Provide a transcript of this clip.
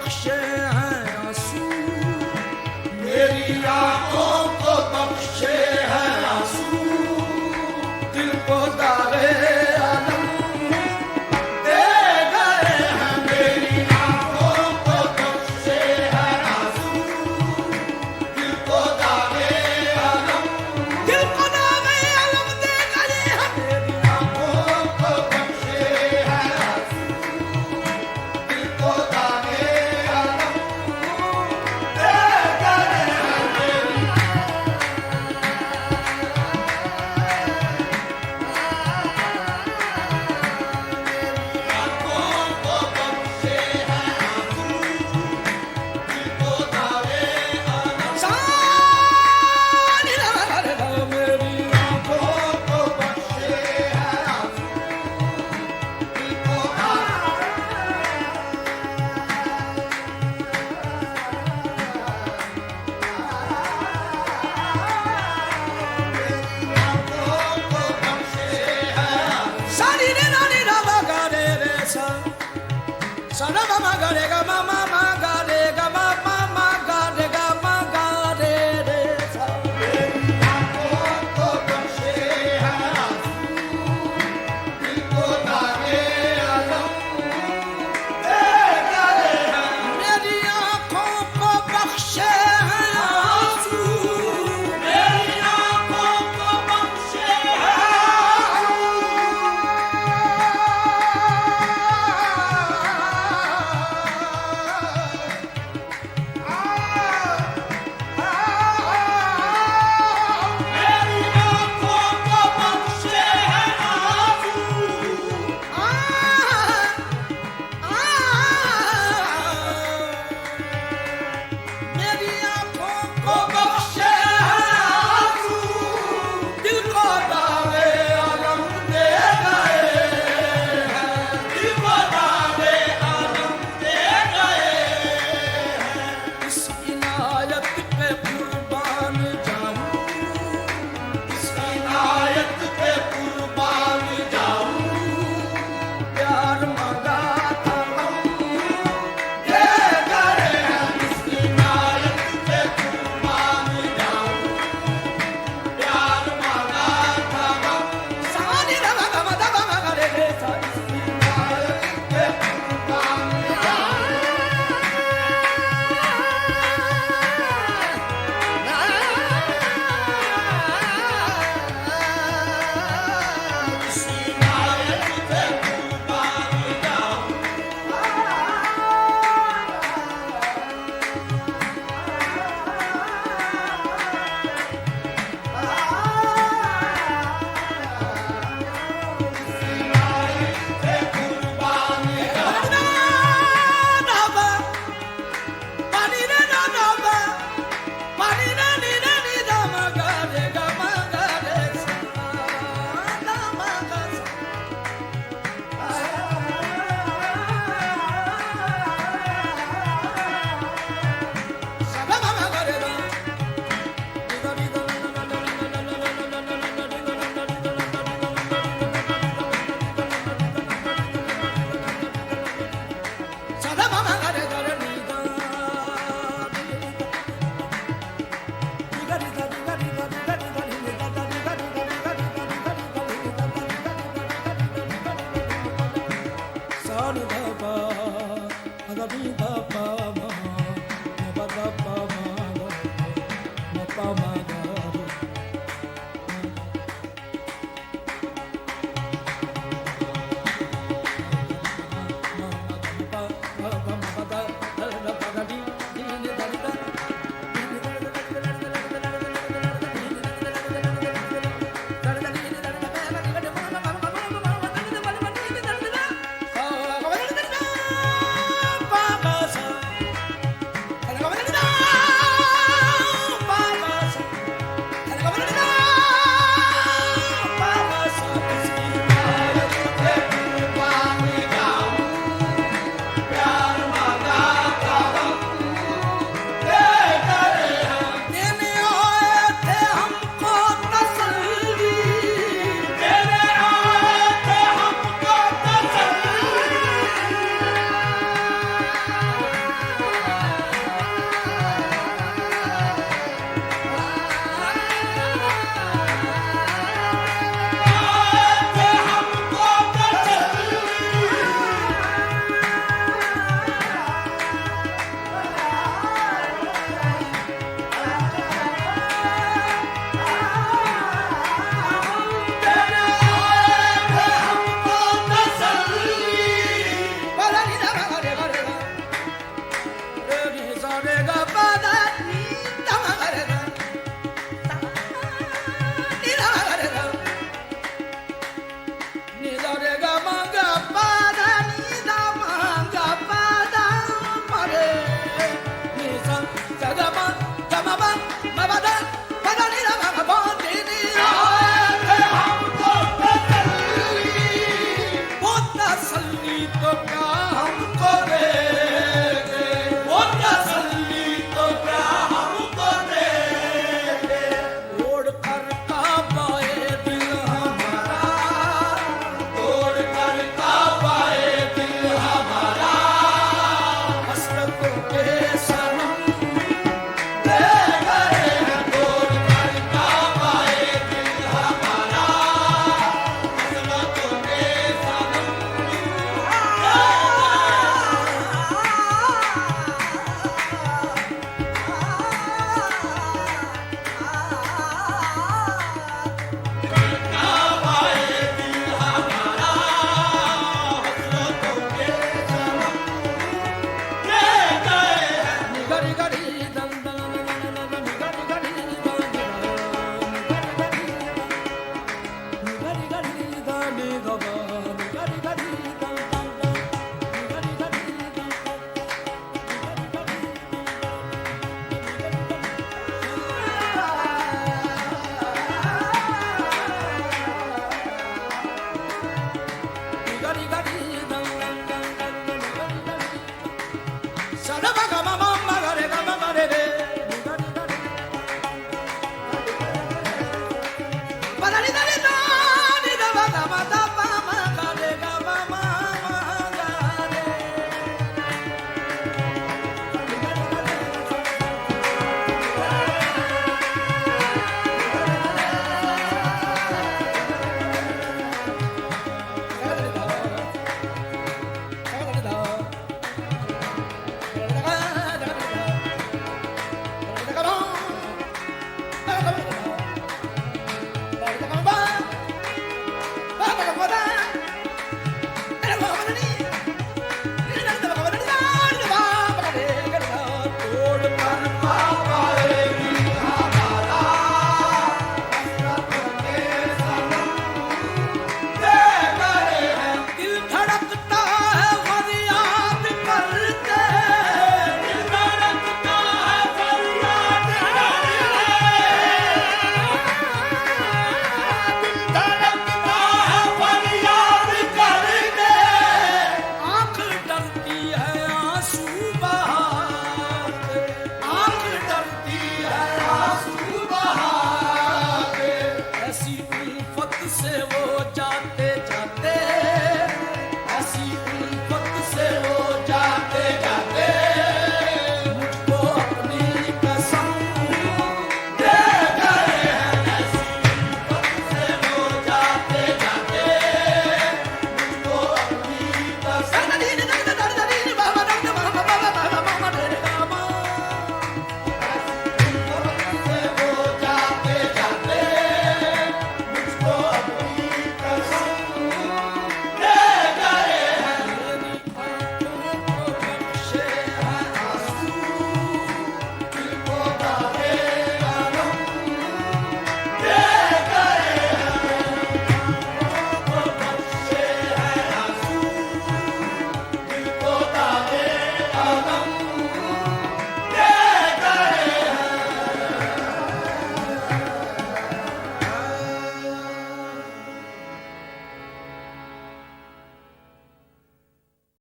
बख्शे हैं आंसू, मेरी आंखों को बख्शे हैं आंसू, दिल को दागे आलम दे गए हैं। मेरी आंखों को बख्शे हैं आंसू, दिल को दागे आलम, दिल को दागे आलम दे गए हैं। मेरी आंखों को बख्शे हैं आंसू, दिल को दागे आलम दे गए हैं। मेरी आंखों को बख्शे हैं आंसू, दिल को दागे आलम, सानी लगा मेरी आंखों को बख्शे हैं आंसू, दिल को दागे आंखों को बख्शे हैं आंसू। सानी रे नानी रा मा गा रे रे सा, सा रा मा मा गा रे गा मा मा मा गा रे गा मा मा मा गा रे गा मा गा रे रे सा। आंखों को बख्शे हैं आंसू, दिल को दागे आलम दे गए हैं। मेरी आंखों को बख्शे हैं आंसू, मेरी आंखों को बख्शे हैं मेरी आंखों को बख्शे हैं आंसू, मेरी आंखों को बख्शे हैं आंसू, दिल को दागे आलम दे गए हैं। दिल को दागे आलम दे गए हैं। इस इनायत पे कुर्बान जाऊं, इस इनायत पे कुर्बान जाऊं, प्यार मांगा था हम दे गए हैं। इस इनायत पे कुर्बान जाऊं, प्यार मांगा था हम, सानी रा मा गा मा दा मा गा रे रे सा। इनायत पे कुर्बान जाऊं, इस इनायत पे कुर्बान जाऊं, पे कुर्बान जाऊं। नावा पानी रे ना नावा, पानी रे नी रे नी दा मा गा रे गा मा गा रे सा, दा मा गा सा। सा दा मा मा गा रे गा। सा दा मा मा गा रे गा रे नी दा। Ba